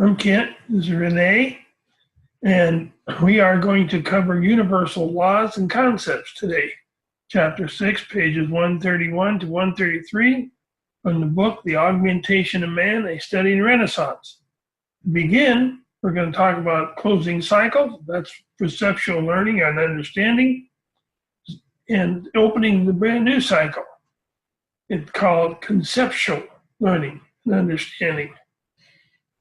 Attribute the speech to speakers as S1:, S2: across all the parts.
S1: I'm Kent. This is Renee, and we are going to cover universal laws and concepts today. Chapter 6, pages 131 to 133 from the book, The Augmentation of Man, A Study in Renaissance. To begin, we're going to talk about closing cycles. That's perceptual learning and understanding, and opening the brand new cycle. It's called conceptual learning and understanding.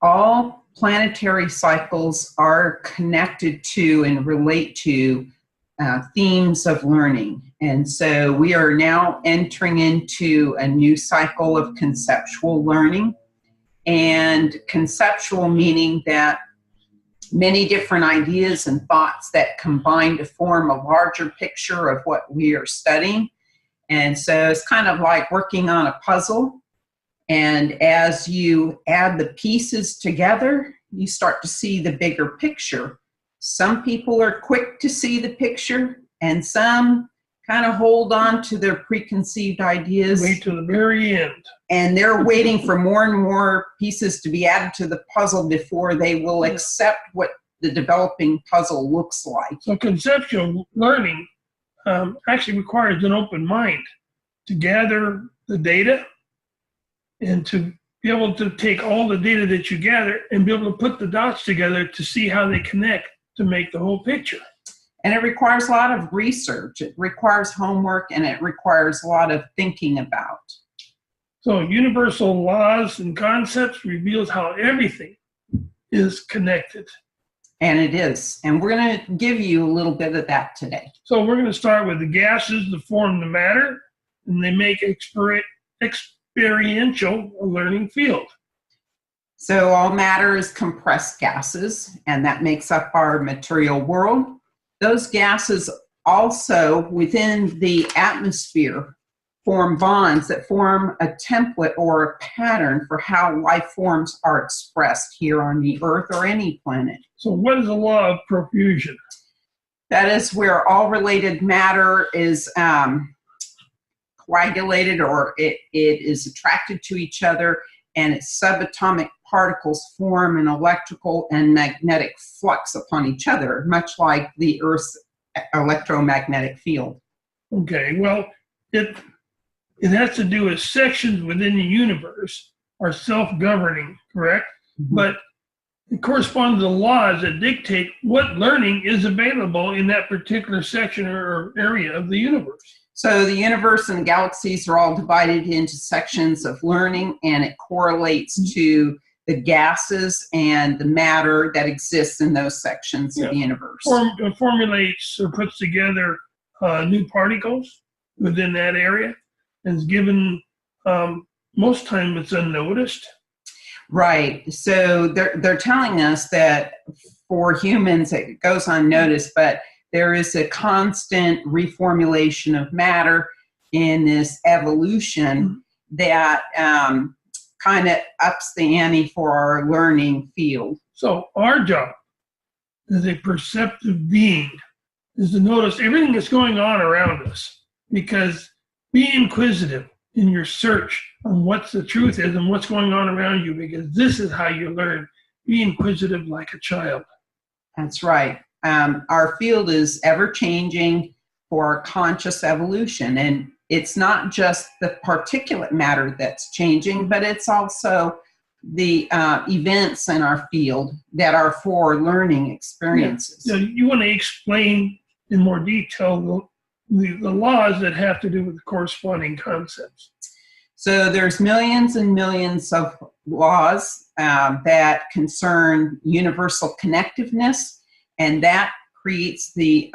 S2: All planetary cycles are connected to and relate to themes of learning. And so we are now entering into a new cycle of conceptual learning. And conceptual meaning that many different ideas and thoughts that combine to form a larger picture of what we are studying. And so it's kind of like working on a puzzle. And as you add the pieces together, you start to see the bigger picture. Some people are quick to see the picture, and some kind of hold on to their preconceived ideas.
S1: Wait till the very end.
S2: And they're waiting for more and more pieces to be added to the puzzle before they will accept what the developing puzzle looks like.
S1: So conceptual learning actually requires an open mind to gather the data and to be able to take all the data that you gather and be able to put the dots together to see how they connect to make the whole picture.
S2: And it requires a lot of research. It requires homework, and it requires a lot of thinking about.
S1: So universal laws and concepts reveals how everything is connected.
S2: And it is. And we're going to give you a little bit of that today.
S1: So we're going to start with the gases that form the matter, and they make experiential learning field.
S2: So all matter is compressed gases, and that makes up our material world. Those gases also within the atmosphere form bonds that form a template or a pattern for how life forms are expressed here on the Earth or any planet.
S1: So what is the law of profusion?
S2: That is where all related matter is coagulated, or it is attracted to each other, and its subatomic particles form an electrical and magnetic flux upon each other, much like the Earth's electromagnetic field.
S1: Okay, well, it has to do with sections within the universe are self-governing, correct? Mm-hmm. But it corresponds to the laws that dictate what learning is available in that particular section or area of the universe.
S2: So the universe and the galaxies are all divided into sections of learning, and it correlates to the gases and the matter that exists in those sections of the universe.
S1: Formulates or puts together new particles within that area, and is given, most time it's unnoticed.
S2: Right. So they're telling us that for humans it goes unnoticed, but there is a constant reformulation of matter in this evolution that kind of ups the ante for our learning field.
S1: So our job as a perceptive being is to notice everything that's going on around us, because be inquisitive in your search on what the truth is and what's going on around you, because this is how you learn. Be inquisitive like a child.
S2: That's right. Our field is ever-changing for conscious evolution, and it's not just the particulate matter that's changing, but it's also the events in our field that are for learning experiences.
S1: Yeah. So you want to explain in more detail the laws that have to do with the corresponding concepts.
S2: So there's millions and millions of laws that concern universal connectiveness, and that creates the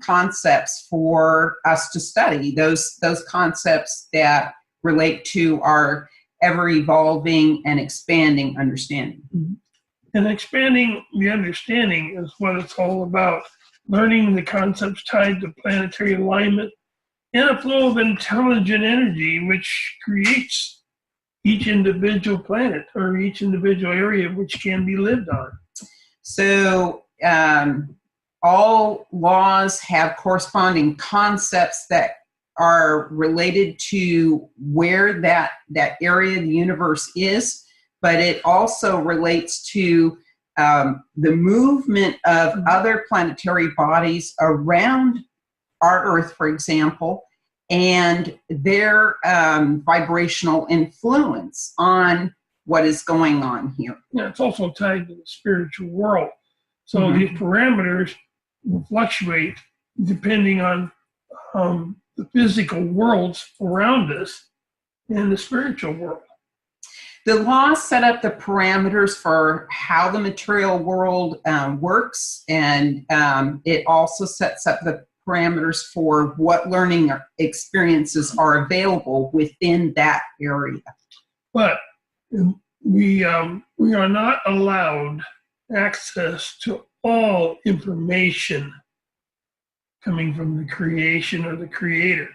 S2: concepts for us to study, those concepts that relate to our ever-evolving and expanding understanding.
S1: And expanding the understanding is what it's all about. Learning the concepts tied to planetary alignment and a flow of intelligent energy which creates each individual planet or each individual area which can be lived on.
S2: So all laws have corresponding concepts that are related to where that area of the universe is. but it also relates to the movement of other planetary bodies around our Earth, for example, and their vibrational influence on what is going on here.
S1: Yeah, it's also tied to the spiritual world. So these parameters will fluctuate depending on the physical worlds around us and the spiritual world.
S2: The laws set up the parameters for how the material world works, and it also sets up the parameters for what learning experiences are available within that area.
S1: But we are not allowed access to all information coming from the creation or the creator.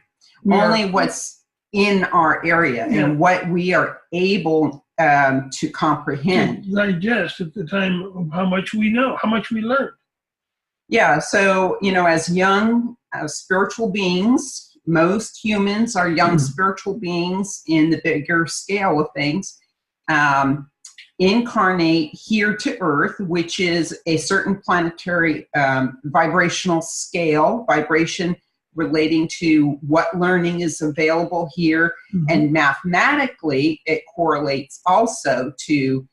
S2: Only what's in our area and what we are able to comprehend.
S1: To digest at the time of how much we know, how much we learn.
S2: Yeah, so, as young spiritual beings, most humans are young spiritual beings in the bigger scale of things, incarnate here to Earth, which is a certain planetary vibrational scale, vibration relating to what learning is available here. And mathematically, it correlates also to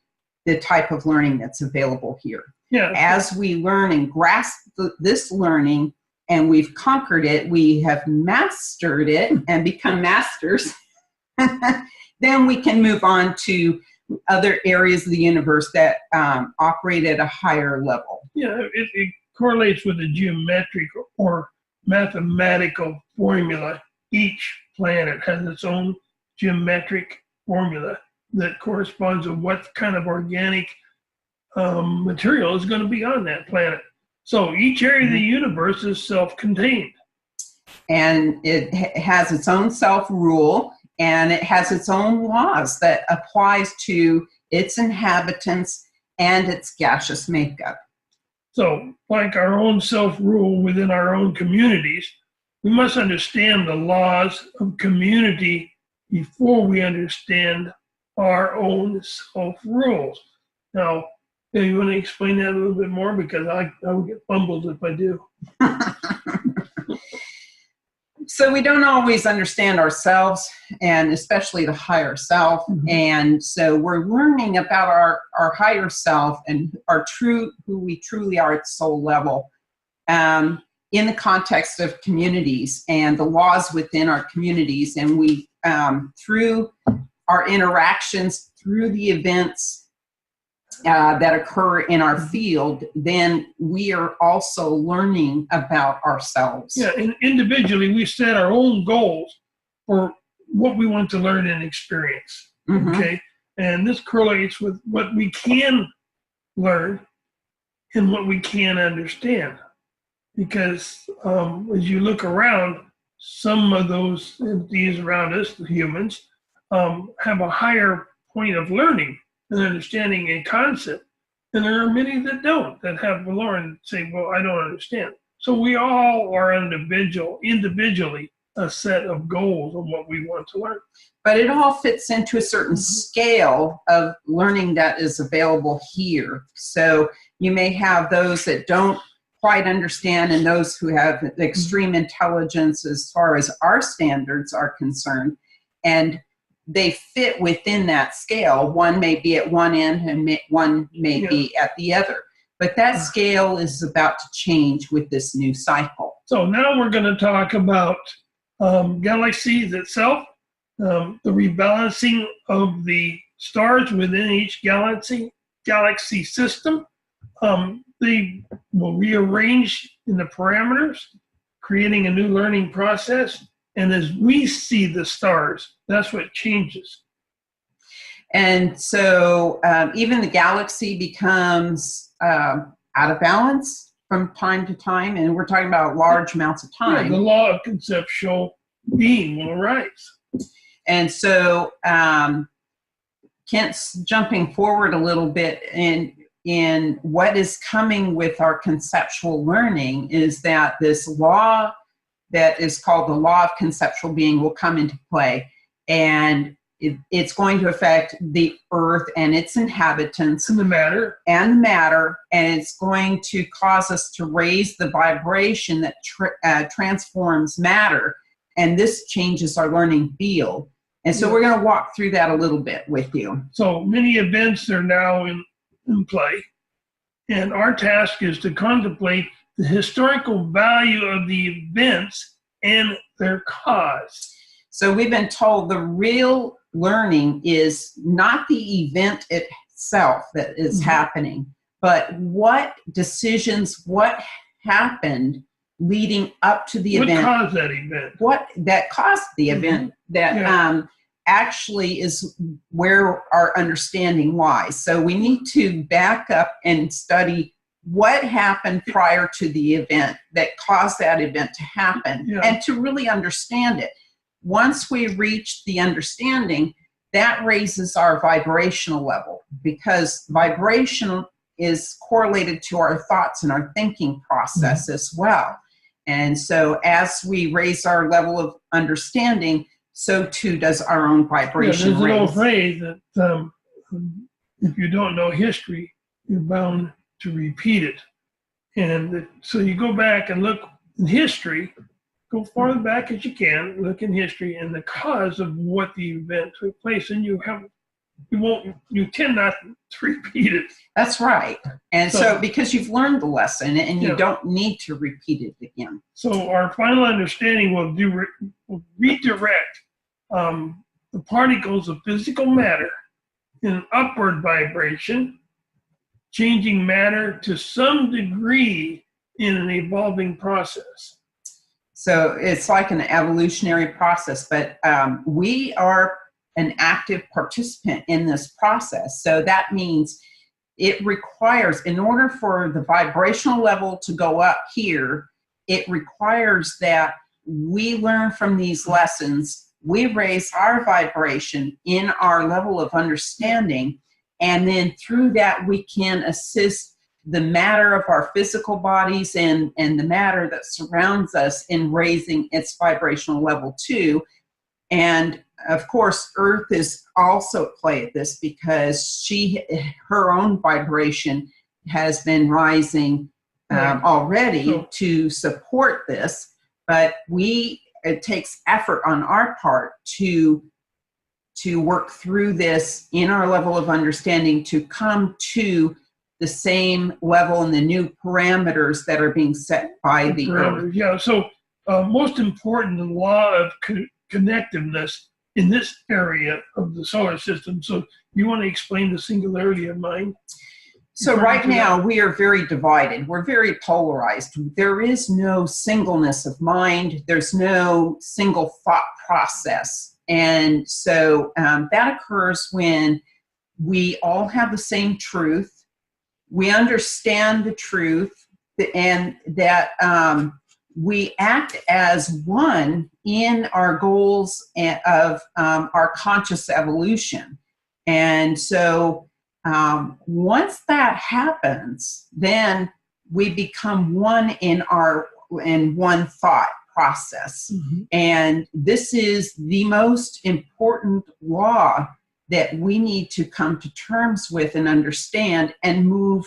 S2: the type of learning that's available here.
S1: Yeah.
S2: As we learn and grasp this learning and we've conquered it, we have mastered it and become masters, then we can move on to other areas of the universe that operate at a higher level.
S1: Yeah, it correlates with the geometric or mathematical formula. Each planet has its own geometric formula that corresponds to what kind of organic material is going to be on that planet. So each area of the universe is self-contained.
S2: And it has its own self-rule, and it has its own laws that applies to its inhabitants and its gaseous makeup.
S1: So, like our own self-rule within our own communities, we must understand the laws of community before we understand our own self-rules. Now, do you want to explain that a little bit more? Because I will get fumbled if I do.
S2: So we don't always understand ourselves, and especially the higher self. And so we're learning about our higher self and who we truly are at the soul level in the context of communities and the laws within our communities. And we, through our interactions, through the events that occur in our field, then we are also learning about ourselves.
S1: Yeah, and individually, we set our own goals for what we want to learn and experience. Okay, and this correlates with what we can learn and what we can understand. Because as you look around, some of those entities around us, the humans, have a higher point of learning and understanding a concept. And there are many that don't, that have learned, say, well, I don't understand. So we all are individually a set of goals of what we want to learn.
S2: But it all fits into a certain scale of learning that is available here. So you may have those that don't quite understand and those who have extreme intelligence as far as our standards are concerned. And they fit within that scale. One may be at one end and one may be at the other. But that scale is about to change with this new cycle.
S1: So now we're going to talk about galaxies itself, the rebalancing of the stars within each galaxy system. They will rearrange in the parameters, creating a new learning process. And as we see the stars, that's what changes.
S2: And so even the galaxy becomes out of balance from time to time, and we're talking about large amounts of time.
S1: Yeah, the law of conceptual being will arise.
S2: And so Kent's jumping forward a little bit in what is coming with our conceptual learning is that this law that is called the law of conceptual being will come into play. And it's going to affect the earth and its inhabitants
S1: And the matter.
S2: and it's going to cause us to raise the vibration that transforms matter, and this changes our learning field. And so we're going to walk through that a little bit with you.
S1: So many events are now in play, and our task is to contemplate the historical value of the events and their cause.
S2: So we've been told the real learning is not the event itself that is happening, but what decisions, what happened leading up to the event.
S1: What caused that event?
S2: What that caused the event that actually is where our understanding lies. So we need to back up and study what happened prior to the event that caused that event to happen and to really understand it. Once we reach the understanding, that raises our vibrational level, because vibration is correlated to our thoughts and our thinking process as well. And so as we raise our level of understanding, so too does our own vibration
S1: there's an
S2: raise.
S1: old phrase that if you don't know history, you're bound to repeat it. And so you go back and look in history, go farther back as you can, look in history and the cause of what the event took place, and you tend not to repeat it.
S2: That's right. And so because you've learned the lesson and you don't need to repeat it again.
S1: So our final understanding will redirect the particles of physical matter in an upward vibration, changing matter to some degree in an evolving process.
S2: So it's like an evolutionary process, but we are an active participant in this process. So that means it requires, in order for the vibrational level to go up here, it requires that we learn from these lessons, we raise our vibration in our level of understanding, and then through that we can assist the matter of our physical bodies and the matter that surrounds us in raising its vibrational level too. And of course, Earth is also at play at this, because her own vibration has been rising already to support this. But it takes effort on our part to work through this in our level of understanding to come to the same level and the new parameters that are being set by the Earth.
S1: Yeah, so most important, the law of connectiveness in this area of the solar system. So you want to explain the singularity of mind?
S2: So right now we are very divided. We're very polarized. There is no singleness of mind. There's no single thought process. And so that occurs when we all have the same truth. We understand the truth, and that we act as one in our goals of our conscious evolution. And so once that happens, then we become one in one thought process. And this is the most important law that we need to come to terms with and understand and move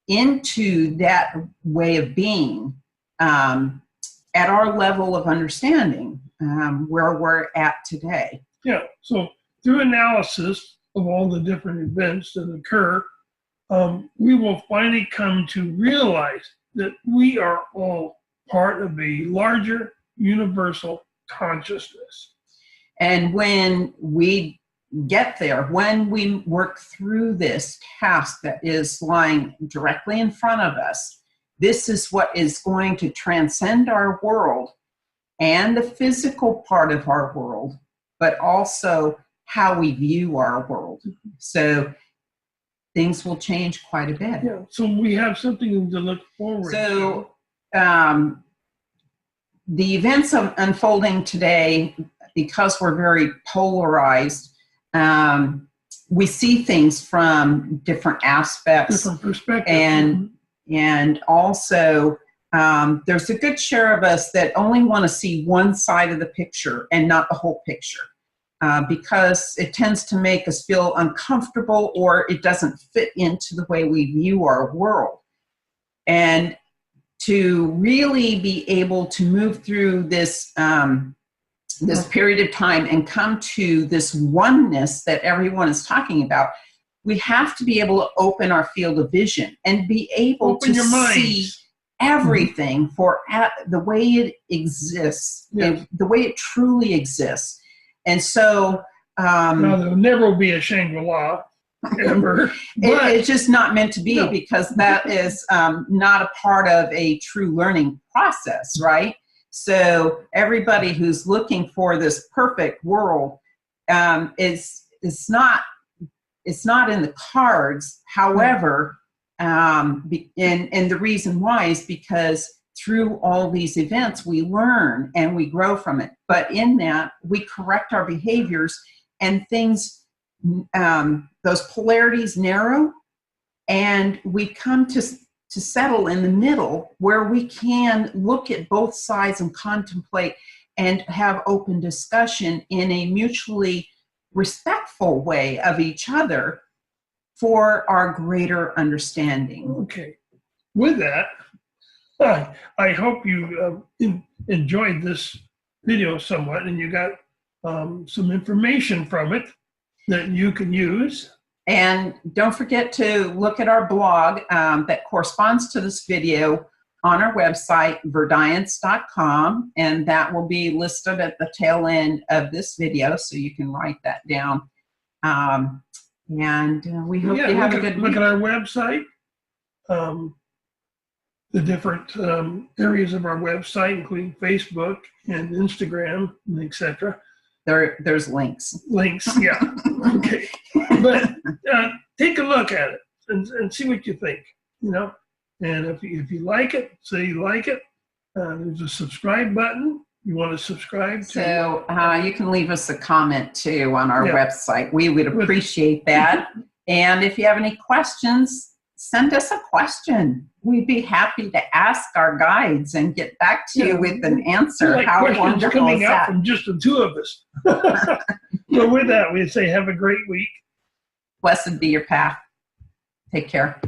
S2: into that way of being at our level of understanding where we're at today.
S1: Yeah, so through analysis of all the different events that occur, we will finally come to realize that we are all part of a larger universal consciousness.
S2: And when we get there, when we work through this task that is lying directly in front of us, this is what is going to transcend our world and the physical part of our world, but also how we view our world. So things will change quite a bit.
S1: Yeah, so we have something to look forward to.
S2: So the events unfolding today, because we're very polarized, we see things from different aspects,
S1: different perspectives.
S2: and also there's a good share of us that only want to see one side of the picture and not the whole picture. because it tends to make us feel uncomfortable, or it doesn't fit into the way we view our world. And to really be able to move through this this period of time and come to this oneness that everyone is talking about, we have to be able to open our field of vision and be able to see everything for the way it exists, and the way it truly exists. And so
S1: now, there never will be a Shangri-La, ever.
S2: It's just not meant to be, because that is not a part of a true learning process, right? So everybody who's looking for this perfect world, it's not in the cards. However, and the reason why is because through all these events, we learn and we grow from it. But in that, we correct our behaviors, and things, those polarities narrow, and we come to settle in the middle, where we can look at both sides and contemplate and have open discussion in a mutually respectful way of each other for our greater understanding.
S1: Okay. With that, I hope you enjoyed this video somewhat, and you got some information from it that you can use.
S2: And don't forget to look at our blog that corresponds to this video on our website, verdience.com, and that will be listed at the tail end of this video, so you can write that down. And we hope you have a good week.
S1: Look at our website, the different areas of our website, including Facebook and Instagram, and etc.
S2: There's links.
S1: Links, yeah. Okay. But take a look at it and see what you think, you know. And if you like it, say you like it. There's a subscribe button. You want to subscribe to.
S2: So you can leave us a comment too on our website. We would appreciate that. And if you have any questions, send us a question. We'd be happy to ask our guides and get back to you with an answer.
S1: Like
S2: how
S1: questions
S2: wonderful
S1: coming
S2: is
S1: out
S2: that?
S1: from just the two of us. So with that, we say have a great week.
S2: Blessed be your path. Take care.